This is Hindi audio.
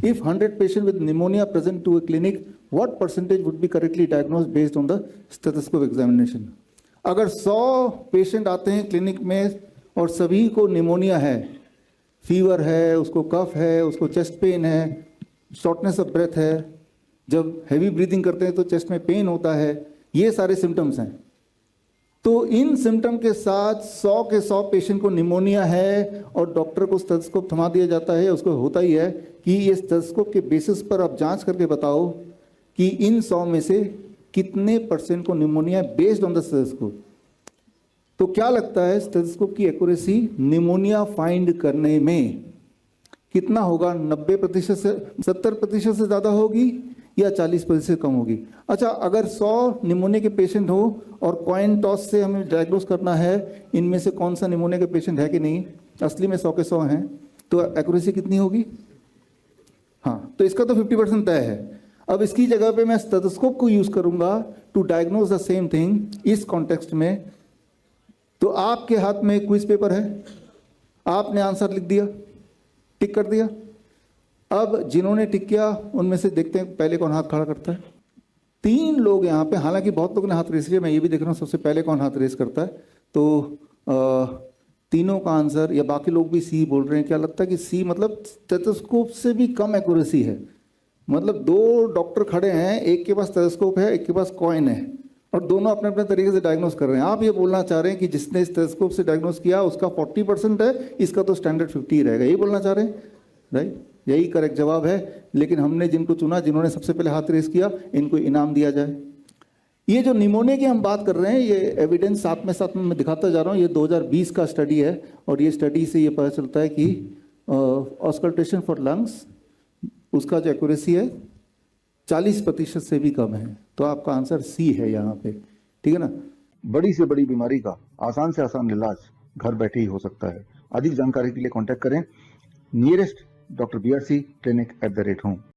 If 100 patient with pneumonia present to a clinic, what percentage would be correctly diagnosed based on the stethoscope examination? अगर 100 पेशेंट आते हैं क्लिनिक में और सभी को निमोनिया है, फीवर है, उसको कफ है, उसको चेस्ट पेन है, शॉर्टनेस ऑफ ब्रेथ है, जब हैवी ब्रीदिंग करते हैं तो चेस्ट में पेन होता है, ये सारे सिम्टम्स हैं। तो इन सिम्टम के साथ 100 के 100 पेशेंट को निमोनिया है और डॉक्टर को स्टेथोस्कोप थमा दिया जाता है, उसको होता ही है कि ये स्टेथोस्कोप के बेसिस पर आप जांच करके बताओ कि इन 100 में से कितने परसेंट को pneumonia based on the stethoscope. तो क्या लगता है स्टेथोस्कोप की एक्यूरेसी निमोनिया फाइंड करने में कितना होगा? 90% से 70% से ज़्यादा होगी या 40% कम होगी? अच्छा, अगर 100 निमोनिया के पेशेंट हो और कॉइन टॉस से हमें डायग्नोस करना है इनमें से कौन सा निमोनिया का पेशेंट है कि नहीं, असली में 100 के 100 हैं, तो एक्यूरेसी कितनी होगी? हाँ, तो इसका तो 50% तय है। अब इसकी जगह पे मैं स्टेथोस्कोप को यूज करूंगा to diagnose the same thing इस कॉन्टेक्स्ट में। तो आपके हाथ में क्विज पेपर है, आपने आंसर लिख दिया, टिक कर दिया। अब जिन्होंने टिक किया उनमें से देखते हैं पहले कौन हाथ खड़ा करता है। 3 लोग यहाँ पे, हालांकि बहुत लोगों ने हाथ रेस किया, मैं ये भी देख रहा हूँ सबसे पहले कौन हाथ रेस करता है। तो तीनों का आंसर, या बाकी लोग भी सी बोल रहे हैं। क्या लगता है कि सी मतलब स्टेथोस्कोप से भी कम एक्यूरेसी है? मतलब 2 डॉक्टर खड़े हैं, एक के पास स्टेथोस्कोप है, एक के पास कॉइन है, और दोनों अपने अपने तरीके से डायग्नोस कर रहे हैं। आप ये बोलना चाह रहे हैं कि जिसने स्टेथोस्कोप से डायग्नोस किया उसका 40% है, इसका तो स्टैंडर्ड 50 ही रहेगा, यही बोलना चाह रहे हैं, राइट? यही करेक्ट जवाब है। लेकिन हमने जिनको चुना, जिन्होंने सबसे पहले हाथ रेस किया, इनको इनाम दिया जाए। ये जो निमोनिया की हम बात कर रहे हैं, ये एविडेंस साथ में मैं दिखाता जा रहा हूँ। ये 2020 का स्टडी है और ये स्टडी से ये पता चलता है कि ऑस्कल्टेशन फॉर लंग्स, उसका जो एक्यूरेसी है 40% से भी कम है। तो आपका आंसर सी है यहाँ पे, ठीक है ना? बड़ी से बड़ी बीमारी का आसान से आसान इलाज घर बैठे ही हो सकता है। अधिक जानकारी के लिए कांटेक्ट करें नियरेस्ट डॉक्टर BRC clinic@home।